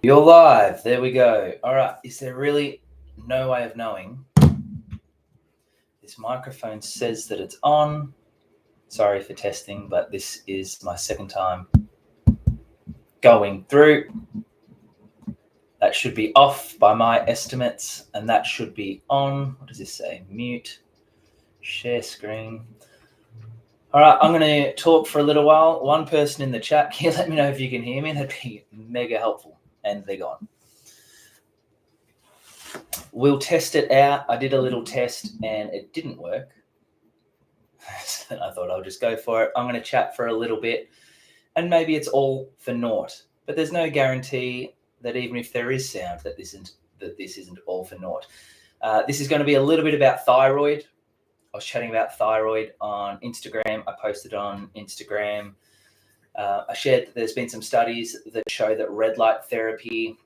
You're live. There we go. All right. Is there really no way of knowing? This microphone says that it's on. Sorry for testing, but this is my second time going through. That should be off by my estimates, and that should be on. What does this say? Mute, share screen. All right, I'm going to talk for a little while. One person in the chat, can you let me know if you can hear me? That'd be mega helpful. And they're gone. We'll test it out. I did a little test and it didn't work. So I thought I'll just go for it. I'm going to chat for a little bit and maybe it's all for naught. But there's no guarantee that even if there is sound that this isn't all for naught. This is going to be a little bit about thyroid. I was chatting about thyroid on Instagram. I posted on Instagram. I shared that there's been some studies that show that red light therapy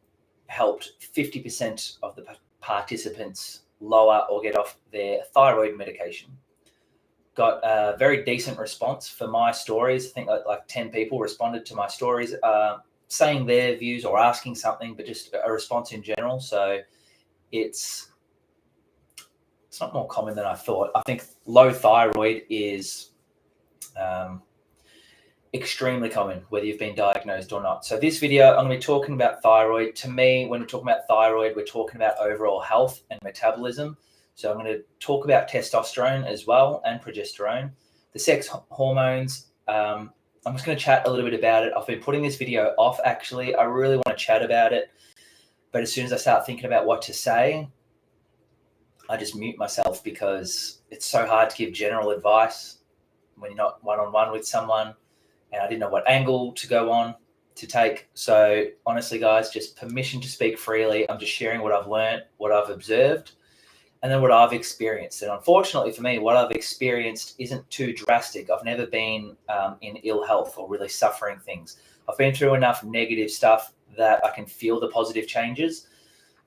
helped 50% of the participants lower or get off their thyroid medication. Got a very decent response for my stories. I think like 10 people responded to my stories saying their views or asking something, but just a response in general. So it's not more common than I thought. I think low thyroid is extremely common, whether you've been diagnosed or not. So this video, I'm going to be talking about thyroid. To me, when we're talking about thyroid, we're talking about overall health and metabolism. So I'm going to talk about testosterone as well and progesterone, the sex hormones. I'm just going to chat a little bit about it. I've been putting this video off, actually. I really want to chat about it. But as soon as I start thinking about what to say, I just mute myself because it's so hard to give general advice when you're not one-on-one with someone. And I didn't know what angle to go on to take. So honestly, guys, just permission to speak freely. I'm just sharing what I've learned, what I've observed, and then what I've experienced. And unfortunately for me, what I've experienced isn't too drastic. I've never been in ill health or really suffering things. I've been through enough negative stuff that I can feel the positive changes,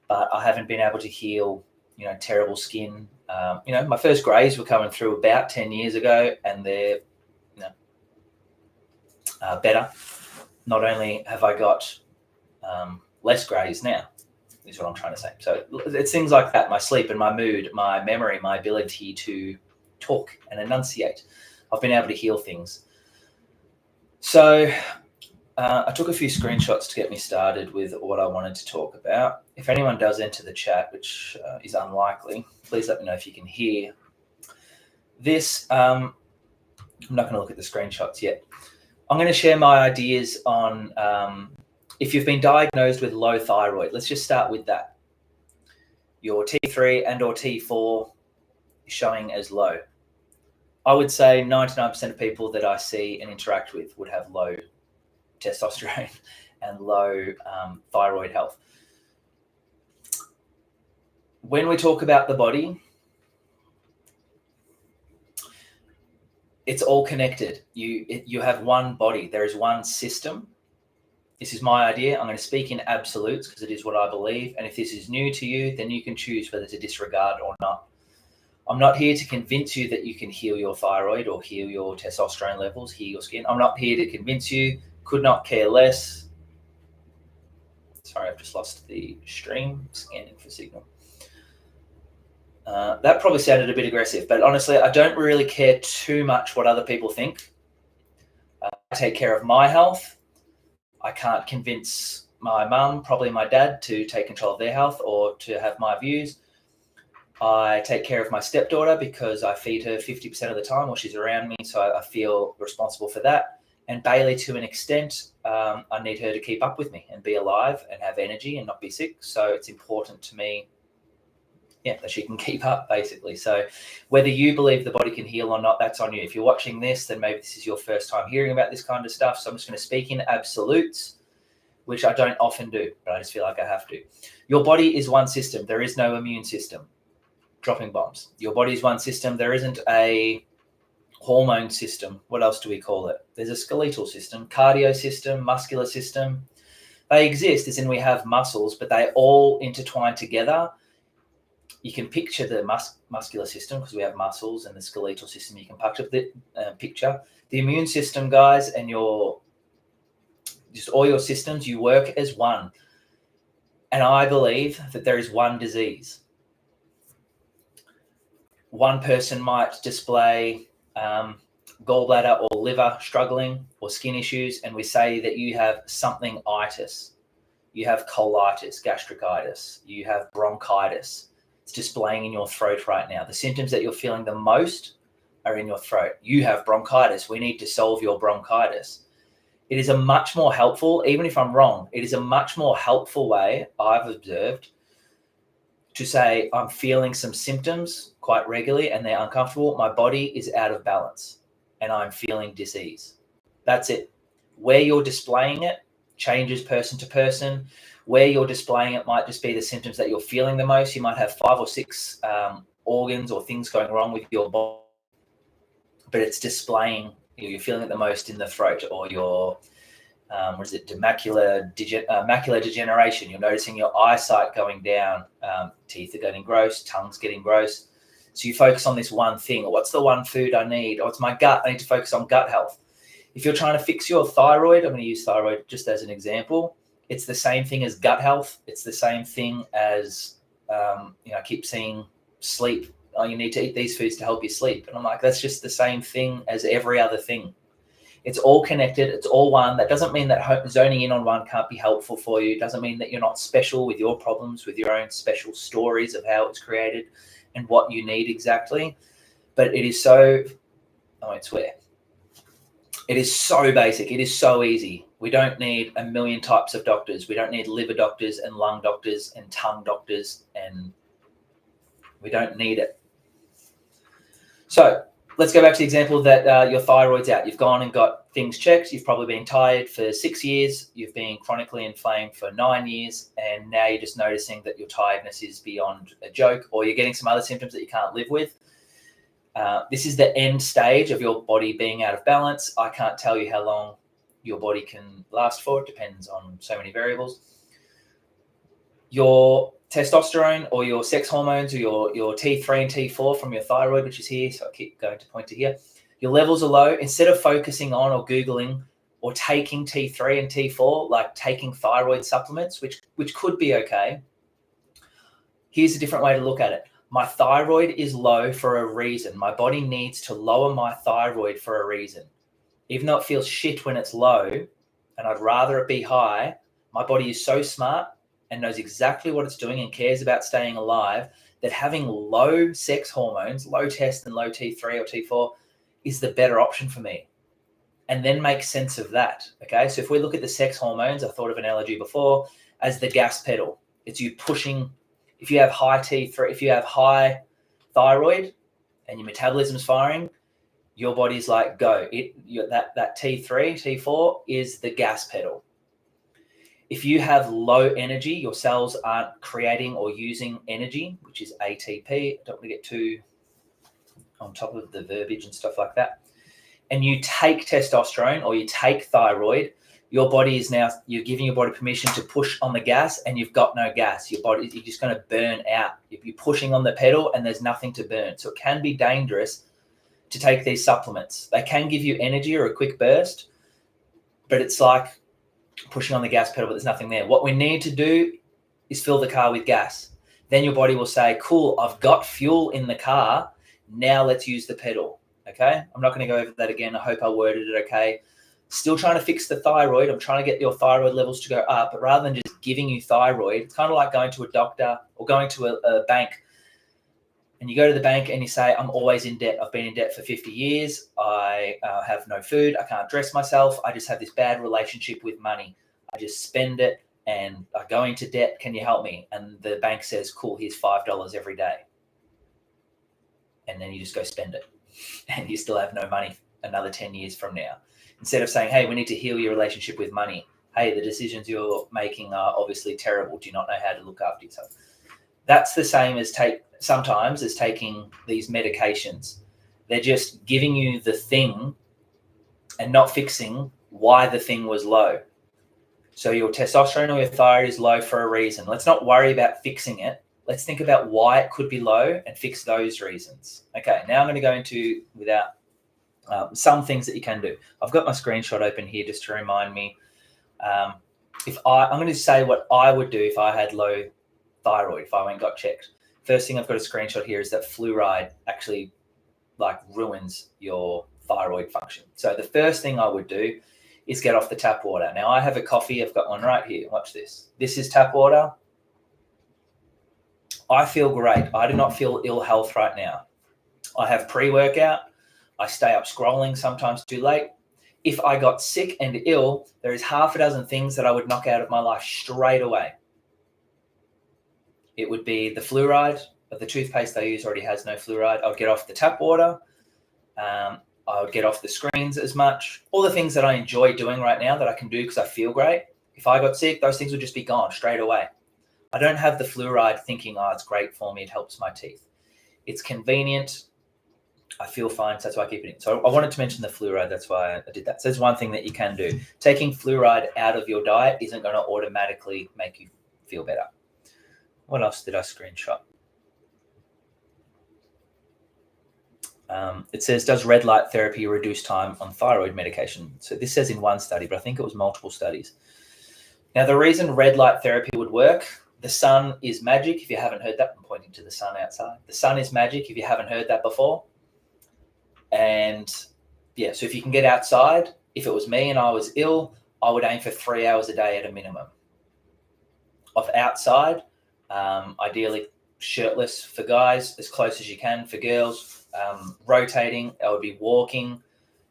but I haven't been able to heal, terrible skin. My first grays were coming through about 10 years ago, and they're better. Not only have I got less grays now, is what I'm trying to say. So it's things like that, my sleep and my mood, my memory, my ability to talk and enunciate. I've been able to heal things. So I took a few screenshots to get me started with what I wanted to talk about. If anyone does enter the chat, which is unlikely, please let me know if you can hear this. I'm not going to look at the screenshots yet. I'm going to share my ideas on if you've been diagnosed with low thyroid. Let's just start with that. Your T3 and or T4 is showing as low. I would say 99% of people that I see and interact with would have low testosterone and low thyroid health. When we talk about the body, it's all connected. You have one body. There is one system. This is my idea. I'm going to speak in absolutes because it is what I believe. And if this is new to you, then you can choose whether to disregard or not. I'm not here to convince you that you can heal your thyroid or heal your testosterone levels, heal your skin. I'm not here to convince you. Could not care less. Sorry, I've just lost the stream. Scanning for signal. That probably sounded a bit aggressive, but honestly, I don't really care too much what other people think. I take care of my health. I can't convince my mum, probably my dad, to take control of their health or to have my views. I take care of my stepdaughter because I feed her 50% of the time while she's around me, so I feel responsible for that. And Bailey, to an extent, I need her to keep up with me and be alive and have energy and not be sick. So it's important to me that she can keep up, basically. So whether you believe the body can heal or not, that's on you. If you're watching this, then maybe this is your first time hearing about this kind of stuff. So I'm just going to speak in absolutes, which I don't often do, but I just feel like I have to. Your body is one system. There is no immune system. Dropping bombs. Your body is one system. There isn't a hormone system. What else do we call it? There's a skeletal system, cardio system, muscular system. They exist as in we have muscles, but they all intertwine together. You can picture the muscular system because we have muscles, and the skeletal system you can picture. The immune system, guys, and just all your systems, you work as one. And I believe that there is one disease. One person might display gallbladder or liver struggling or skin issues, and we say that you have something-itis. You have colitis, gastritis, you have bronchitis. It's displaying in your throat right now. The symptoms that you're feeling the most are in your throat. You have bronchitis. We need to solve your bronchitis. It is a much more helpful, even if I'm wrong, it is a much more helpful way I've observed to say I'm feeling some symptoms quite regularly and they're uncomfortable. My body is out of balance and I'm feeling disease. That's it. Where you're displaying it changes person to person. Where you're displaying it might just be the symptoms that you're feeling the most. You might have 5 or 6 organs or things going wrong with your body, but it's displaying, you're feeling it the most in the throat, or your macular degeneration. You're noticing your eyesight going down, teeth are getting gross, tongue's getting gross. So you focus on this one thing. Or what's the one food I need? Oh, it's my gut. I need to focus on gut health. If you're trying to fix your thyroid, I'm going to use thyroid just as an example. It's the same thing as gut health. It's the same thing as, I keep seeing sleep. Oh, you need to eat these foods to help you sleep. And I'm like, that's just the same thing as every other thing. It's all connected. It's all one. That doesn't mean that zoning in on one can't be helpful for you. It doesn't mean that you're not special with your problems, with your own special stories of how it's created and what you need exactly. But it is so, I won't swear. It is so basic. It is so easy. We don't need a million types of doctors. We don't need liver doctors and lung doctors and tongue doctors, and we don't need it. So let's go back to the example that your thyroid's out. You've gone and got things checked. You've probably been tired for 6 years. You've been chronically inflamed for 9 years. And now you're just noticing that your tiredness is beyond a joke, or you're getting some other symptoms that you can't live with. This is the end stage of your body being out of balance. I can't tell you how long your body can last for. It depends on so many variables. Your testosterone or your sex hormones, or your T3 and T4 from your thyroid, which is here, so I keep going to point to here, your levels are low. Instead of focusing on or Googling or taking T3 and T4, like taking thyroid supplements, which could be okay, here's a different way to look at it. My thyroid is low for a reason. My body needs to lower my thyroid for a reason. Even though it feels shit when it's low, and I'd rather it be high, my body is so smart and knows exactly what it's doing and cares about staying alive, that having low sex hormones, low test and low T3 or T4 is the better option for me. And then make sense of that, okay? So if we look at the sex hormones, I thought of an analogy before as the gas pedal. It's you pushing. If you have high T3, if you have high thyroid and your metabolism's firing, your body's like, go. That T3, T4 is the gas pedal. If you have low energy, your cells aren't creating or using energy, which is ATP. I don't want to get too on top of the verbiage and stuff like that. And you take testosterone or you take thyroid, your body is now, you're giving your body permission to push on the gas, and you've got no gas. Your body, you're just going to burn out. You're pushing on the pedal and there's nothing to burn. So it can be dangerous to take these supplements. They can give you energy or a quick burst, but it's like pushing on the gas pedal, but there's nothing there. What we need to do is fill the car with gas. Then your body will say, cool, I've got fuel in the car. Now let's use the pedal. Okay. I'm not going to go over that again. I hope I worded it okay. Still trying to fix the thyroid. I'm trying to get your thyroid levels to go up, but rather than just giving you thyroid, it's kind of like going to a doctor or going to a bank, and you go to the bank and you say, I'm always in debt. I've been in debt for 50 years. I have no food. I can't dress myself. I just have this bad relationship with money. I just spend it and I go into debt. Can you help me? And the bank says, cool, here's $5 every day. And then you just go spend it and you still have no money another 10 years from now. Instead of saying, hey, we need to heal your relationship with money. Hey, the decisions you're making are obviously terrible. Do you not know how to look after yourself? That's the same as sometimes as taking these medications. They're just giving you the thing and not fixing why the thing was low. So your testosterone or your thyroid is low for a reason. Let's not worry about fixing it. Let's think about why it could be low and fix those reasons. Okay, now I'm going to go into some things that you can do. I've got my screenshot open here just to remind me. I'm going to say what I would do if I had low thyroid, if I went and got checked. First thing I've got a screenshot here is that fluoride actually ruins your thyroid function. So the first thing I would do is get off the tap water. Now I have a coffee. I've got one right here. Watch this. This is tap water. I feel great. I do not feel ill health right now. I have pre-workout. I stay up scrolling sometimes too late. If I got sick and ill, there is half a dozen things that I would knock out of my life straight away. It would be the fluoride, but the toothpaste I use already has no fluoride. I would get off the tap water. I would get off the screens as much. All the things that I enjoy doing right now that I can do because I feel great. If I got sick, those things would just be gone straight away. I don't have the fluoride thinking, oh, it's great for me. It helps my teeth. It's convenient. I feel fine, so that's why I keep it in. So I wanted to mention the fluoride. That's why I did that. So there's one thing that you can do. Taking fluoride out of your diet isn't going to automatically make you feel better. What else did I screenshot? It says, does red light therapy reduce time on thyroid medication? So this says in one study, but I think it was multiple studies. Now, the reason red light therapy would work, the sun is magic. If you haven't heard that, I'm pointing to the sun outside. The sun is magic if you haven't heard that before. And yeah, so if you can get outside, if it was me and I was ill, I would aim for 3 hours a day at a minimum of outside, ideally shirtless for guys, as close as you can for girls. Rotating, I would be walking,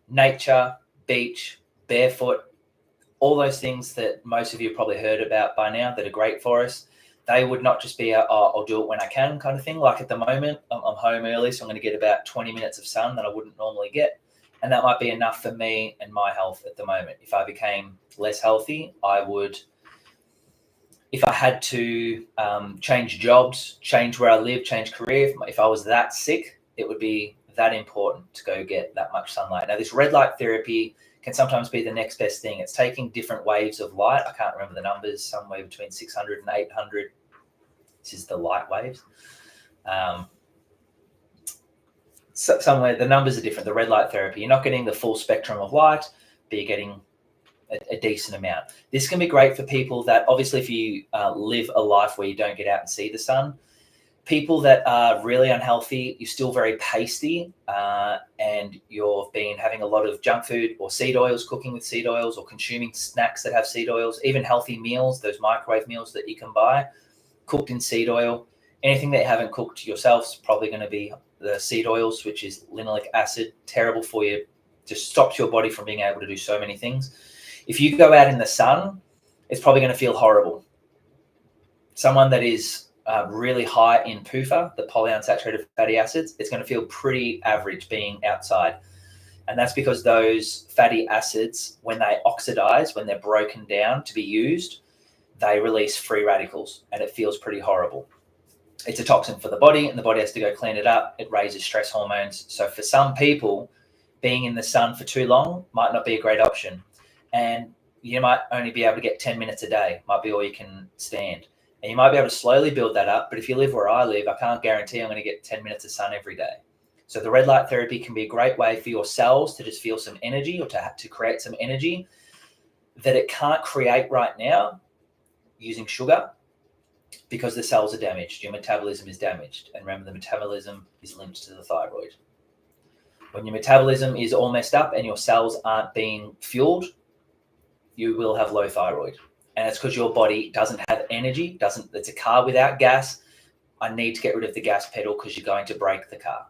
nature, beach, barefoot, all those things that most of you have probably heard about by now that are great for us. They would not just be I'll do it when I can kind of thing. Like at the moment, I'm home early, so I'm going to get about 20 minutes of sun that I wouldn't normally get. And that might be enough for me and my health at the moment. If I became less healthy, I would, if I had to change jobs, change where I live, change career, if I was that sick, it would be that important to go get that much sunlight. Now, this red light therapy can sometimes be the next best thing. It's taking different waves of light. I can't remember the numbers, somewhere between 600 and 800. This is the light waves. Somewhere the numbers are different. The red light therapy, you're not getting the full spectrum of light, but you're getting a decent amount. This can be great for people that, obviously, if you live a life where you don't get out and see the sun. People that are really unhealthy, you're still very pasty, and you've been having a lot of junk food or seed oils, cooking with seed oils, or consuming snacks that have seed oils, even healthy meals, those microwave meals that you can buy, cooked in seed oil. Anything that you haven't cooked yourself is probably going to be the seed oils, which is linoleic acid, terrible for you, just stops your body from being able to do so many things. If you go out in the sun, it's probably going to feel horrible. Someone that is really high in PUFA, the polyunsaturated fatty acids, it's going to feel pretty average being outside. And that's because those fatty acids, when they oxidize, when they're broken down to be used, they release free radicals, and it feels pretty horrible. It's a toxin for the body, and the body has to go clean it up. It raises stress hormones. So for some people, being in the sun for too long might not be a great option. And you might only be able to get 10 minutes a day, might be all you can stand. And you might be able to slowly build that up. But if you live where I live, I can't guarantee I'm going to get 10 minutes of sun every day. So the red light therapy can be a great way for your cells to just feel some energy, or to create some energy that it can't create right now using sugar, because the cells are damaged. Your metabolism is damaged. And remember, the metabolism is linked to the thyroid. When your metabolism is all messed up and your cells aren't being fueled, you will have low thyroid. And it's because your body doesn't have energy, it's a car without gas. I need to get rid of the gas pedal because you're going to break the car.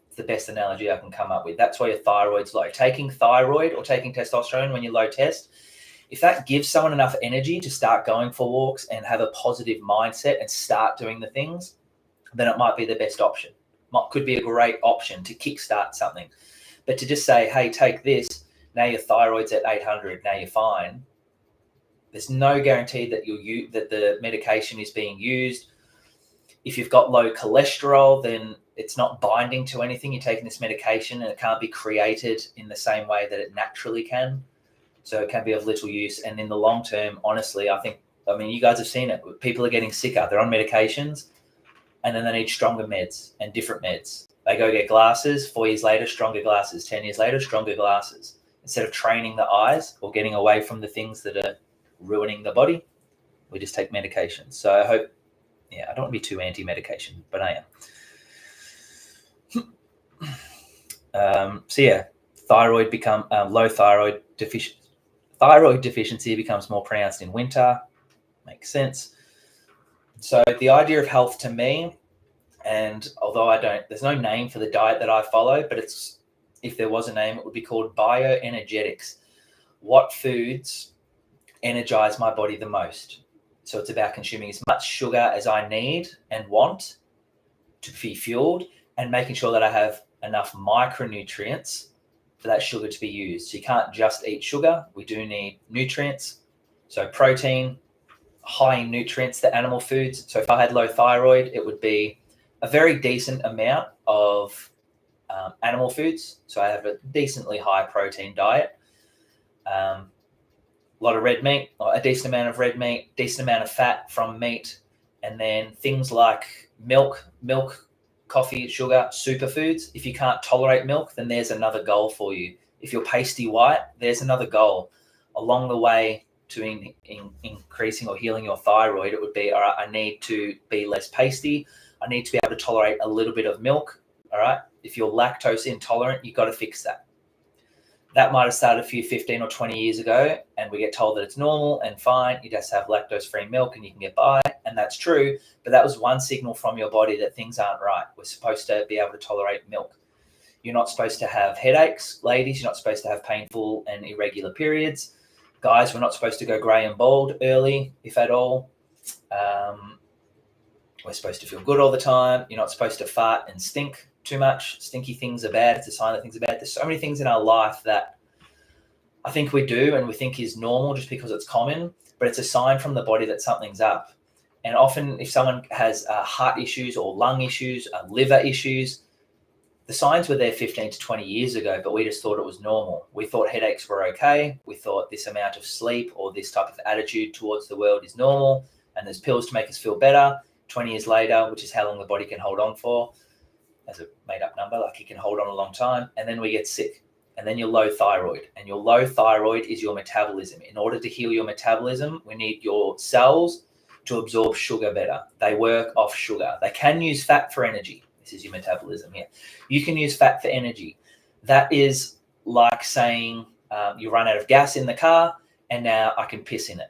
It's the best analogy I can come up with. That's why your thyroid's low. Taking thyroid or taking testosterone when you're low test, if that gives someone enough energy to start going for walks and have a positive mindset and start doing the things, then it might be the best option. Could be a great option to kickstart something. But to just say, hey, take this, now your thyroid's at 800, now you're fine. There's no guarantee that that the medication is being used. If you've got low cholesterol, then it's not binding to anything. You're taking this medication and it can't be created in the same way that it naturally can. So it can be of little use. And in the long term, honestly, I mean, you guys have seen it. People are getting sicker. They're on medications, and then they need stronger meds and different meds. They go get glasses, 4 years later, stronger glasses, 10 years later, stronger glasses. Instead of training the eyes or getting away from the things that are ruining the body. We just take medication. So I hope, I don't want to be too anti-medication, but I am. Thyroid low thyroid deficiency becomes more pronounced in winter. Makes sense. So the idea of health to me, and although there's no name for the diet that I follow, but if there was a name, it would be called bioenergetics. What foods energize my body the most? So it's about consuming as much sugar as I need and want to be fueled, and making sure that I have enough micronutrients for that sugar to be used. So you can't just eat sugar. We do need nutrients. So protein, high in nutrients, the animal foods. So if I had low thyroid, it would be a very decent amount of animal foods. So I have a decently high protein diet. A lot of red meat, or a decent amount of red meat, decent amount of fat from meat, and then things like milk, coffee, sugar, superfoods. If you can't tolerate milk, then there's another goal for you. If you're pasty white, there's another goal. Along the way to increasing or healing your thyroid, it would be, all right, I need to be less pasty. I need to be able to tolerate a little bit of milk. All right. If you're lactose intolerant, you've got to fix that. That might have started a few 15 or 20 years ago, and we get told that it's normal and fine. You just have lactose-free milk and you can get by, and that's true. But that was one signal from your body that things aren't right. We're supposed to be able to tolerate milk. You're not supposed to have headaches, ladies. You're not supposed to have painful and irregular periods. Guys, we're not supposed to go grey and bald early, if at all. We're supposed to feel good all the time. You're not supposed to fart and stink too much. Stinky things are bad. It's a sign that things are bad. There's so many things in our life that I think we do and we think is normal just because it's common, but it's a sign from the body that something's up. And often if someone has heart issues or lung issues, liver issues, the signs were there 15 to 20 years ago, but we just thought it was normal. We thought headaches were okay. We thought this amount of sleep or this type of attitude towards the world is normal, and there's pills to make us feel better. 20 years later, which is how long the body can hold on for, as a made-up number, like it can hold on a long time, and then we get sick. And then you're low thyroid, and your low thyroid is your metabolism. In order to heal your metabolism, we need your cells to absorb sugar better. They work off sugar. They can use fat for energy. This is your metabolism here. You can use fat for energy. That is like saying you run out of gas in the car and now I can piss in it.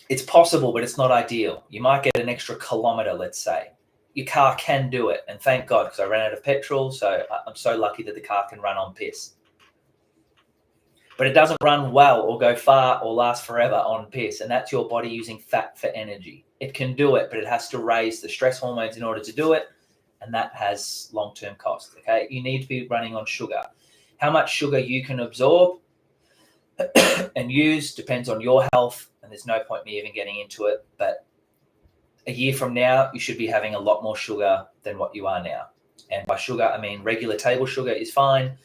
It's possible, but it's not ideal. You might get an extra kilometer, let's say. Your car can do it, and thank God, because I ran out of petrol, so I'm so lucky that the car can run on piss. But it doesn't run well or go far or last forever on piss, and that's your body using fat for energy. It can do it, but it has to raise the stress hormones in order to do it, and that has long-term costs, okay? You need to be running on sugar. How much sugar you can absorb and use depends on your health, and there's no point me even getting into it, but a year from now, you should be having a lot more sugar than what you are now. And by sugar, I mean regular table sugar is fine,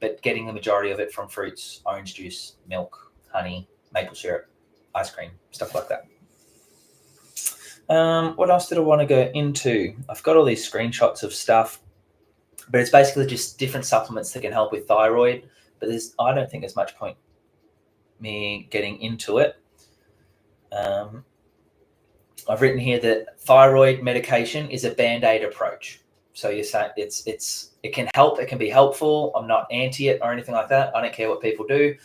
but getting the majority of it from fruits, orange juice, milk, honey, maple syrup, ice cream, stuff like that. What else did I want to go into? I've got all these screenshots of stuff, but it's basically just different supplements that can help with thyroid. But I don't think there's much point me getting into it. I've written here that thyroid medication is a Band-Aid approach. So you're saying it can help, it can be helpful. I'm not anti it or anything like that. I don't care what people do.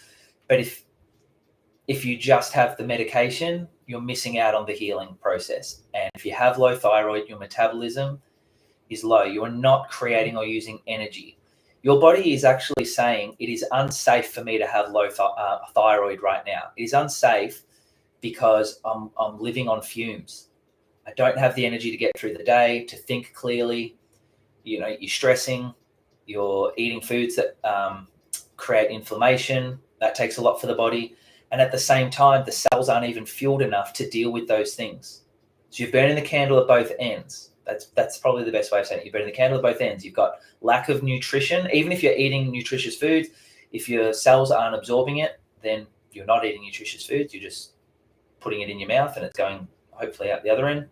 But if you just have the medication, you're missing out on the healing process. And if you have low thyroid, your metabolism is low. You are not creating or using energy. Your body is actually saying it is unsafe for me to have low thyroid right now. It is unsafe because I'm living on fumes. I don't have the energy to get through the day, to think clearly. You're stressing, you're eating foods that create inflammation. That takes a lot for the body. And at the same time, the cells aren't even fueled enough to deal with those things. So you're burning the candle at both ends. That's probably the best way of saying it. You're burning the candle at both ends. You've got lack of nutrition. Even if you're eating nutritious foods, if your cells aren't absorbing it, then you're not eating nutritious foods. You're just putting it in your mouth and it's going hopefully out the other end.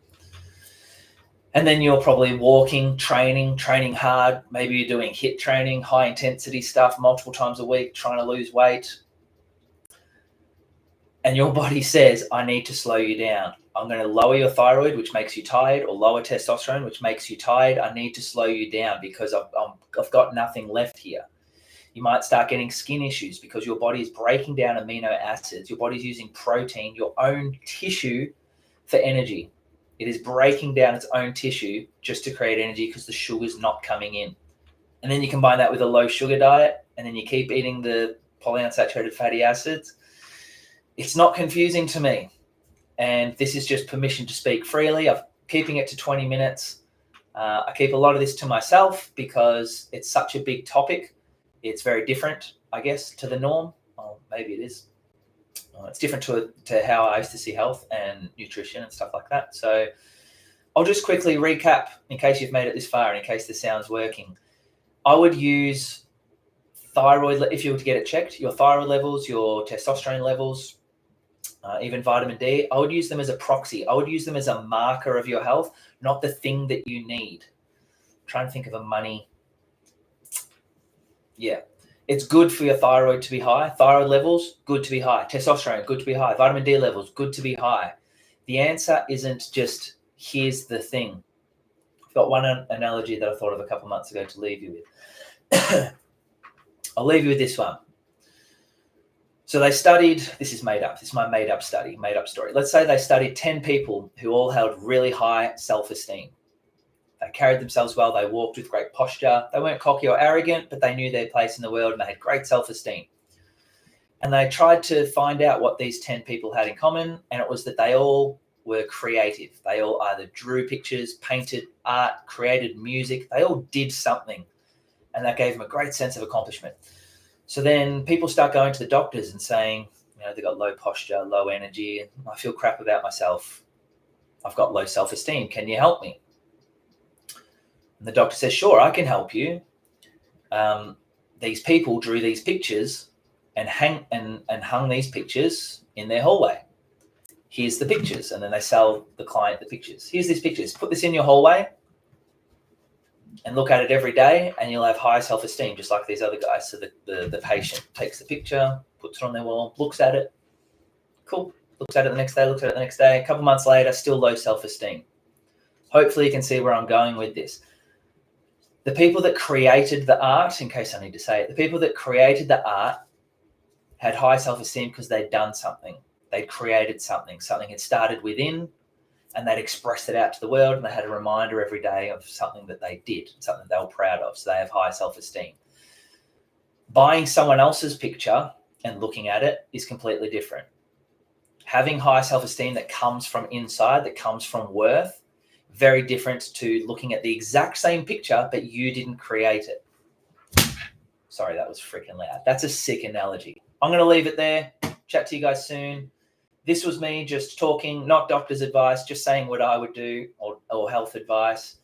And then you're probably walking, training hard. Maybe you're doing HIIT training, high intensity stuff multiple times a week, trying to lose weight. and your body says, I need to slow you down. I'm going to lower your thyroid, which makes you tired, or lower testosterone, which makes you tired. I need to slow you down because I've got nothing left here. You might start getting skin issues because your body is breaking down amino acids. Your body's using protein, your own tissue, for energy. It is breaking down its own tissue just to create energy because the sugar's not coming in. And then you combine that with a low sugar diet, and then you keep eating the polyunsaturated fatty acids. It's not confusing to me. And this is just permission to speak freely. I'm keeping it to 20 minutes. I keep a lot of this to myself because it's such a big topic. It's very different, I guess, to the norm. Well, maybe it is. It's different to how I used to see health and nutrition and stuff like that. So I'll just quickly recap in case you've made it this far and in case this sound's working. I would use thyroid, if you were to get it checked, your thyroid levels, your testosterone levels, even vitamin D. I would use them as a proxy. I would use them as a marker of your health, not the thing that you need. I'm trying to think of a money. Yeah. It's good for your thyroid to be high. Thyroid levels, good to be high. Testosterone, good to be high. Vitamin D levels, good to be high. The answer isn't just, here's the thing. I've got one analogy that I thought of a couple of months ago to leave you with. I'll leave you with this one. So they studied, this is made up. This is my made up study, made up story. Let's say they studied 10 people who all held really high self-esteem. They carried themselves well. They walked with great posture. They weren't cocky or arrogant, but they knew their place in the world and they had great self-esteem. And they tried to find out what these 10 people had in common. And it was that they all were creative. They all either drew pictures, painted art, created music. They all did something. And that gave them a great sense of accomplishment. So then people start going to the doctors and saying, they've got low posture, low energy, and I feel crap about myself. I've got low self-esteem. Can you help me? And the doctor says, sure, I can help you. These people drew these pictures and hung these pictures in their hallway. Here's the pictures. And then they sell the client the pictures. Here's these pictures. Put this in your hallway and look at it every day, and you'll have high self-esteem, just like these other guys. So the patient takes the picture, puts it on their wall, looks at it. Cool. Looks at it the next day, looks at it the next day. A couple months later, still low self-esteem. Hopefully you can see where I'm going with this. The people that created the art, in case I need to say it, the people that created the art had high self-esteem because they'd done something. They'd created something. Something had started within, and they'd expressed it out to the world, and they had a reminder every day of something that they did, something they were proud of. So they have high self-esteem. Buying someone else's picture and looking at it is completely different. Having high self-esteem that comes from inside, that comes from worth, very different to looking at the exact same picture, but you didn't create it. Sorry, that was freaking loud. That's a sick analogy. I'm going to leave it there. Chat to you guys soon. This was me just talking, not doctor's advice, just saying what I would do or health advice.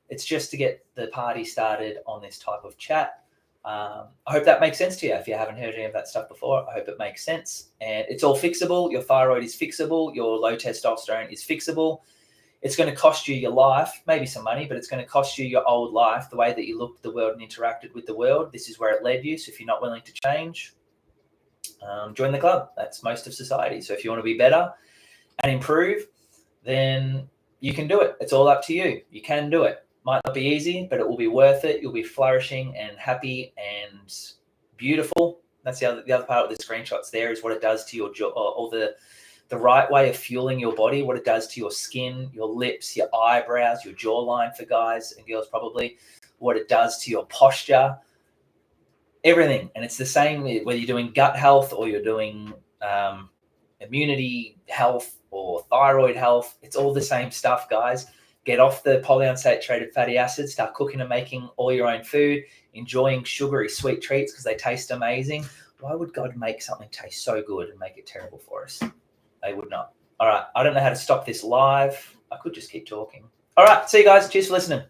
It's just to get the party started on this type of chat. I hope that makes sense to you. If you haven't heard any of that stuff before, I hope it makes sense. And it's all fixable. Your thyroid is fixable. Your low testosterone is fixable. It's going to cost you your life, maybe some money, but it's going to cost you your old life, the way that you looked at the world and interacted with the world. This is where it led you. So if you're not willing to change, join the club. That's most of society. So if you want to be better and improve, then you can do it. It's all up to you. You can do it. Might not be easy, but it will be worth it. You'll be flourishing and happy and beautiful. That's the other part of the screenshots there is what it does to your jaw, or the right way of fueling your body, what it does to your skin, your lips, your eyebrows, your jawline for guys and girls probably, what it does to your posture, everything. And it's the same whether you're doing gut health or you're doing immunity health or thyroid health. It's all the same stuff, guys. Get off the polyunsaturated fatty acids, start cooking and making all your own food, enjoying sugary sweet treats because they taste amazing. Why would God make something taste so good and make it terrible for us? They would not. All right. I don't know how to stop this live. I could just keep talking. All right. See you guys. Cheers for listening.